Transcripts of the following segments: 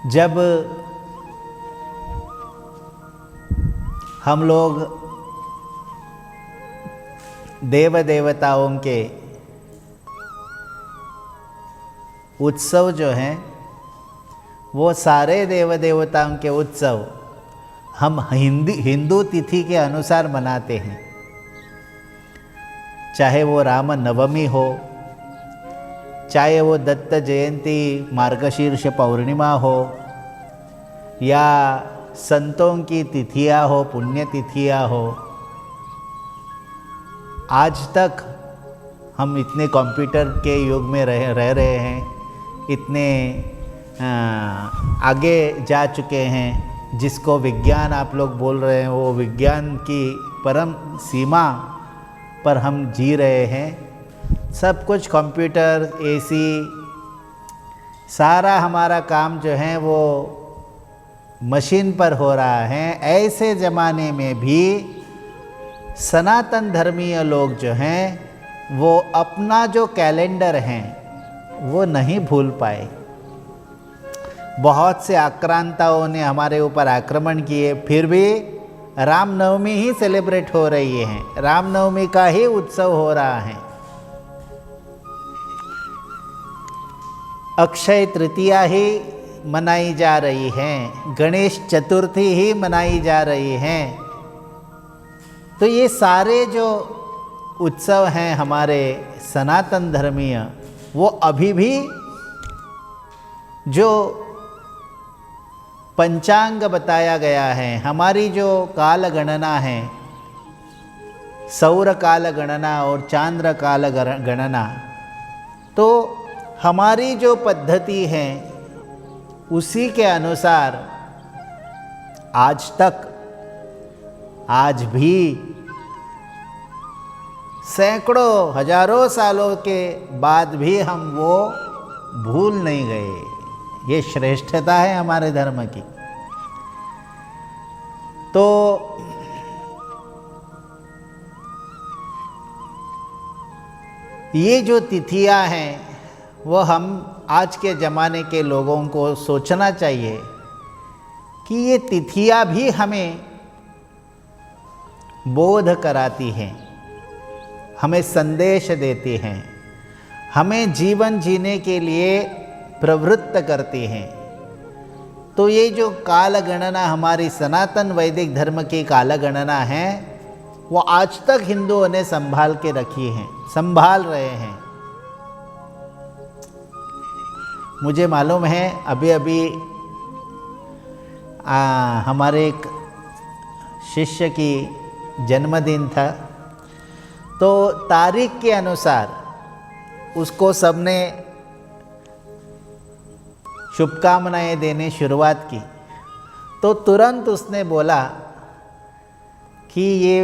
जब हम लोग देव देवताओं के उत्सव जो हैं, वो सारे देव देवताओं के उत्सव हम हिंदू तिथि के अनुसार मनाते हैं। चाहे वो राम नवमी हो, चाहे वो दत्त जयंती मार्गशीर्ष पौर्णिमा हो, या संतों की तिथियां हो, पुण्य तिथियां हो। आज तक हम इतने कंप्यूटर के युग में रह रहे हैं, इतने आगे जा चुके हैं, जिसको विज्ञान आप लोग बोल रहे हैं, वो विज्ञान की परम सीमा पर हम जी रहे हैं। सब कुछ कंप्यूटर, एसी, सारा हमारा काम जो है वो मशीन पर हो रहा है। ऐसे ज़माने में भी सनातन धर्मीय लोग जो हैं वो अपना जो कैलेंडर हैं वो नहीं भूल पाए। बहुत से आक्रांताओं ने हमारे ऊपर आक्रमण किए, फिर भी रामनवमी ही सेलिब्रेट हो रही है, रामनवमी का ही उत्सव हो रहा है। अक्षय तृतीया ही मनाई जा रही है, गणेश चतुर्थी ही मनाई जा रही है। तो ये सारे जो उत्सव हैं हमारे सनातन धर्मीय, वो अभी भी जो पंचांग बताया गया है, हमारी जो काल गणना है, सौर काल गणना और चांद्र काल गणना, तो हमारी जो पद्धति है उसी के अनुसार आज तक, आज भी सैकड़ों हजारों सालों के बाद भी हम वो भूल नहीं गए। ये श्रेष्ठता है हमारे धर्म की। तो ये जो तिथियां हैं वो हम आज के ज़माने के लोगों को सोचना चाहिए कि ये तिथियां भी हमें बोध कराती हैं, हमें संदेश देती हैं, हमें जीवन जीने के लिए प्रवृत्त करती हैं। तो ये जो काल गणना हमारी सनातन वैदिक धर्म की काल गणना है, वो आज तक हिंदुओं ने संभाल के रखी है, संभाल रहे हैं। मुझे मालूम है अभी अभी हमारे एक शिष्य की जन्मदिन था, तो तारीख के अनुसार उसको सबने शुभकामनाएं देने शुरुआत की। तो तुरंत उसने बोला कि ये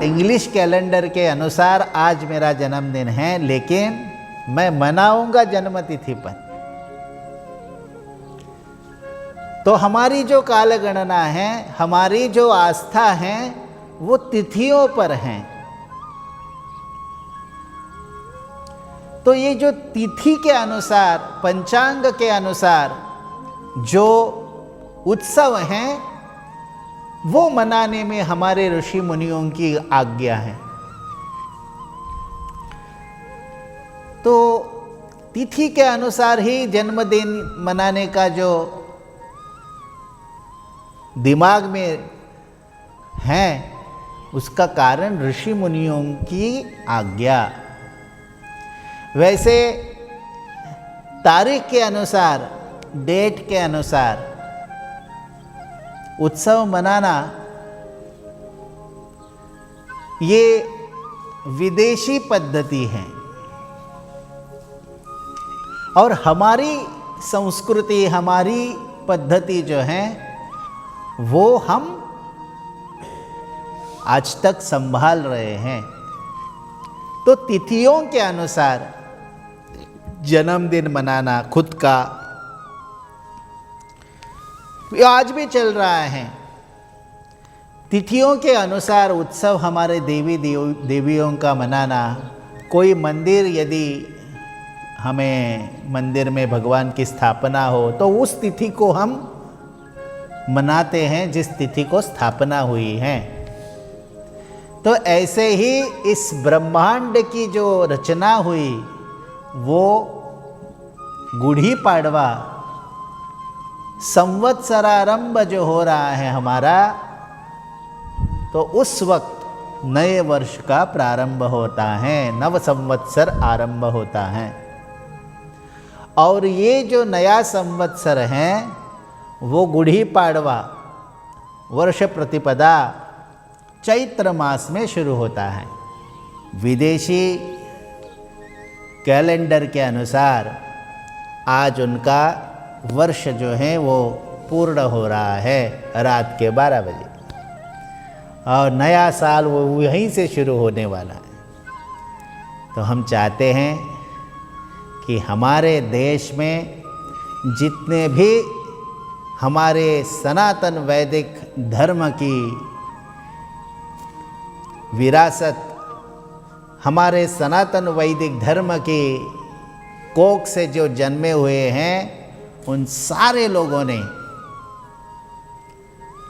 इंग्लिश कैलेंडर के अनुसार आज मेरा जन्मदिन है, लेकिन मैं मनाऊंगा जन्मतिथि पर। तो हमारी जो काल गणना है, हमारी जो आस्था है, वो तिथियों पर हैं। तो ये जो तिथि के अनुसार, पंचांग के अनुसार जो उत्सव हैं, वो मनाने में हमारे ऋषि मुनियों की आज्ञा है। तो तिथि के अनुसार ही जन्मदिन मनाने का जो दिमाग में है, उसका कारण ऋषि मुनियों की आज्ञा। वैसे तारीख के अनुसार, डेट के अनुसार उत्सव मनाना ये विदेशी पद्धति है, और हमारी संस्कृति, हमारी पद्धति जो है वो हम आज तक संभाल रहे हैं। तो तिथियों के अनुसार जन्मदिन मनाना खुद का आज भी चल रहा है। तिथियों के अनुसार उत्सव हमारे देवी देवियों का मनाना, कोई मंदिर यदि हमें मंदिर में भगवान की स्थापना हो तो उस तिथि को हम मनाते हैं जिस तिथि को स्थापना हुई है। तो ऐसे ही इस ब्रह्मांड की जो रचना हुई वो गुड़ी पाड़वा संवत्सरारंभ जो हो रहा है हमारा, तो उस वक्त नए वर्ष का प्रारंभ होता है, नव संवत्सर आरंभ होता है। और ये जो नया संवत्सर है वो गुड़ी पाड़वा वर्ष प्रतिपदा चैत्र मास में शुरू होता है। विदेशी कैलेंडर के अनुसार आज उनका वर्ष जो है वो पूर्ण हो रहा है रात के 12 बजे, और नया साल वो यहीं से शुरू होने वाला है। तो हम चाहते हैं कि हमारे देश में जितने भी हमारे सनातन वैदिक धर्म की विरासत, हमारे सनातन वैदिक धर्म की कोख से जो जन्मे हुए हैं, उन सारे लोगों ने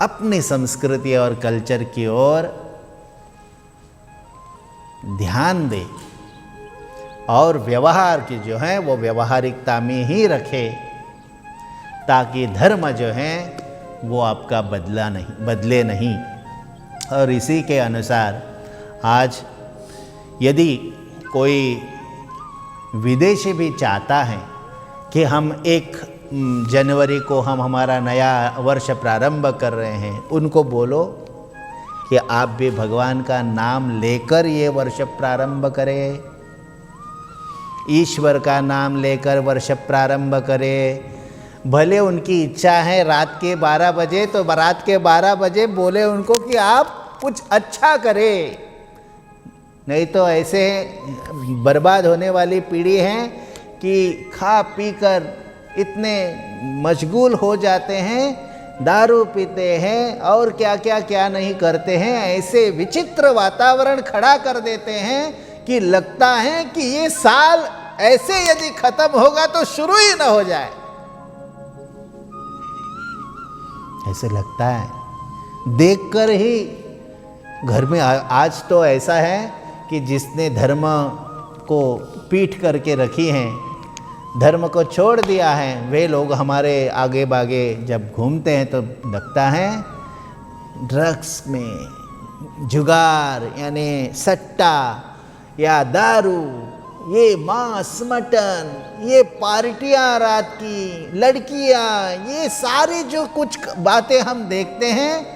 अपनी संस्कृति और कल्चर की ओर ध्यान दे और व्यवहार की जो है वो व्यवहारिकता में ही रखे, ताकि धर्म जो है वो आपका बदले नहीं। और इसी के अनुसार आज यदि कोई विदेशी भी चाहता है कि हम 1 जनवरी को हम हमारा नया वर्ष प्रारंभ कर रहे हैं, उनको बोलो कि आप भी भगवान का नाम लेकर ये वर्ष प्रारंभ करें, ईश्वर का नाम लेकर वर्ष प्रारंभ करें। भले उनकी इच्छा है रात के 12 बजे, तो रात के 12 बजे बोले उनको कि आप कुछ अच्छा करें, नहीं तो ऐसे बर्बाद होने वाली पीढ़ी है कि खा पी कर इतने मशगूल हो जाते हैं, दारू पीते हैं और क्या नहीं करते हैं। ऐसे विचित्र वातावरण खड़ा कर देते हैं कि लगता है कि ये साल ऐसे यदि खत्म होगा तो शुरू ही ना हो जाए, ऐसे लगता है देखकर ही। घर में आज तो ऐसा है कि जिसने धर्म को पीठ करके रखी हैं, धर्म को छोड़ दिया है, वे लोग हमारे आगे बागे जब घूमते हैं तो लगता है ड्रग्स में, जुगार यानी सट्टा या दारू, ये मांस मटन, ये पार्टियां रात की, लड़कियां, ये सारी जो कुछ बातें हम देखते हैं,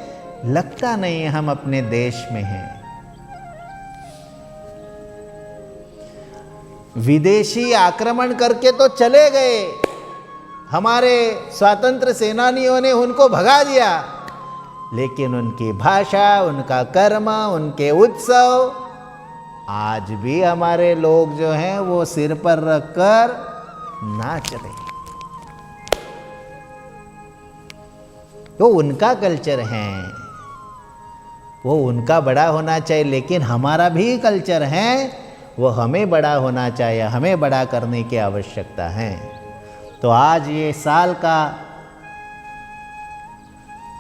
लगता नहीं हम अपने देश में हैं। विदेशी आक्रमण करके तो चले गए, हमारे स्वतंत्र सेनानियों ने उनको भगा दिया, लेकिन उनकी भाषा, उनका कर्म, उनके उत्सव आज भी हमारे लोग जो हैं वो सिर पर रखकर नाच रहे। तो उनका कल्चर है, वो उनका बड़ा होना चाहिए, लेकिन हमारा भी कल्चर है, वो हमें बड़ा होना चाहिए, हमें बड़ा करने की आवश्यकता है। तो आज ये साल का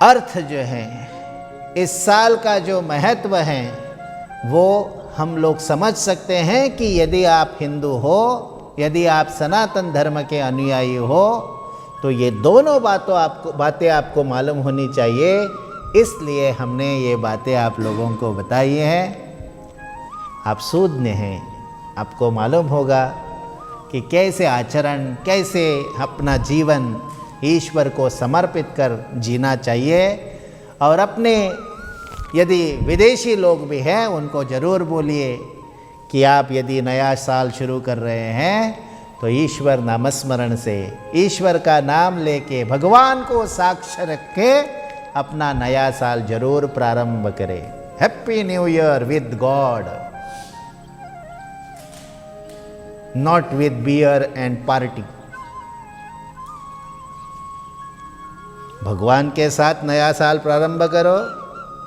अर्थ जो है, इस साल का जो महत्व है, वो हम लोग समझ सकते हैं कि यदि आप हिंदू हो, यदि आप सनातन धर्म के अनुयायी हो, तो ये दोनों बातें आपको मालूम होनी चाहिए। इसलिए हमने ये बातें आप लोगों को बताई हैं। आप सूझने हैं, आपको मालूम होगा कि कैसे आचरण, कैसे अपना जीवन ईश्वर को समर्पित कर जीना चाहिए। और अपने यदि विदेशी लोग भी हैं उनको ज़रूर बोलिए कि आप यदि नया साल शुरू कर रहे हैं तो ईश्वर नामस्मरण से, ईश्वर का नाम लेके, भगवान को साक्ष्य रख के अपना नया साल जरूर प्रारंभ करें। Happy new year with God, not with beer and party. भगवान के साथ नया साल प्रारंभ करो,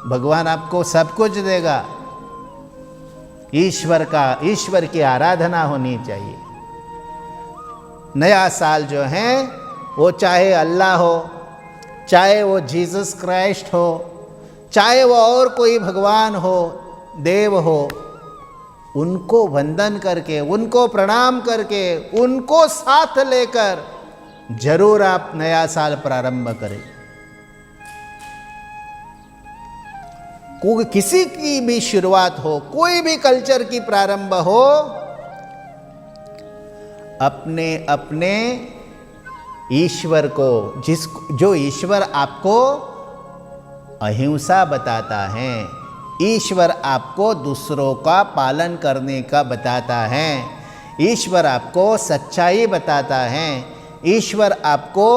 भगवान आपको सब कुछ देगा। ईश्वर की आराधना होनी चाहिए। नया साल जो है वो चाहे अल्लाह हो, चाहे वो जीसस क्राइस्ट हो, चाहे वो और कोई भगवान हो, देव हो, उनको वंदन करके, उनको प्रणाम करके, उनको साथ लेकर जरूर आप नया साल प्रारंभ करें। कोई किसी की भी शुरुआत हो, कोई भी कल्चर की प्रारंभ हो, अपने अपने ईश्वर को, जो ईश्वर आपको अहिंसा बताता है, ईश्वर आपको दूसरों का पालन करने का बताता है, ईश्वर आपको सच्चाई बताता है, ईश्वर आपको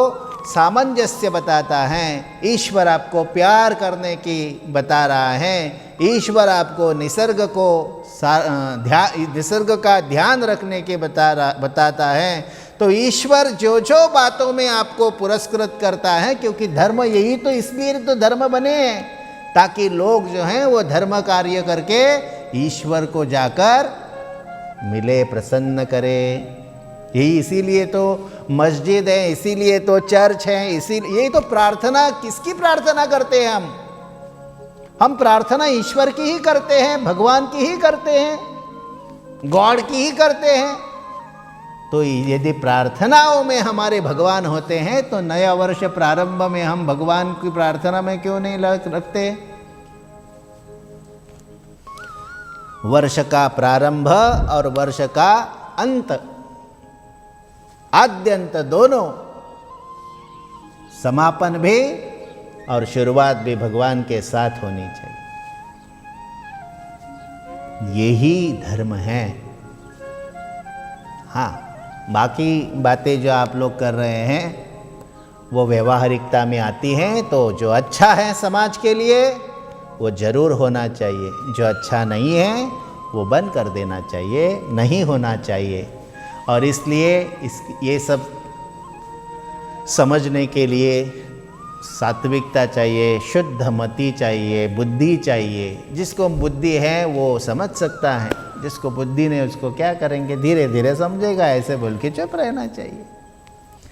सामंजस्य बताता है, ईश्वर आपको प्यार करने की बता रहा है, ईश्वर आपको निसर्ग का ध्यान रखने के बताता है। तो ईश्वर जो जो बातों में आपको पुरस्कृत करता है, क्योंकि धर्म यही तो, इसलिए तो धर्म बने हैं, ताकि लोग जो हैं वो धर्म कार्य करके ईश्वर को जाकर मिले, प्रसन्न करें। यही इसीलिए तो मस्जिद है, इसीलिए तो चर्च है, इसीलिए यही तो प्रार्थना, किसकी प्रार्थना करते हैं हम प्रार्थना ईश्वर की ही करते हैं, भगवान की ही करते हैं, गॉड की ही करते हैं। तो यदि प्रार्थनाओं में हमारे भगवान होते हैं, तो नया वर्ष प्रारंभ में हम भगवान की प्रार्थना में क्यों नहीं रखते? वर्ष का प्रारंभ और वर्ष का अंत, आद्यंत दोनों, समापन भी और शुरुआत भी भगवान के साथ होनी चाहिए। यही धर्म है। हाँ, बाकी बातें जो आप लोग कर रहे हैं वो व्यवहारिकता में आती हैं, तो जो अच्छा है समाज के लिए वो जरूर होना चाहिए, जो अच्छा नहीं है वो बंद कर देना चाहिए, नहीं होना चाहिए। और इसलिए ये सब समझने के लिए सात्विकता चाहिए, शुद्ध मति चाहिए, बुद्धि चाहिए। जिसको बुद्धि है वो समझ सकता है, जिसको बुद्धि नहीं उसको क्या करेंगे, धीरे धीरे समझेगा, ऐसे बोल के चुप रहना चाहिए।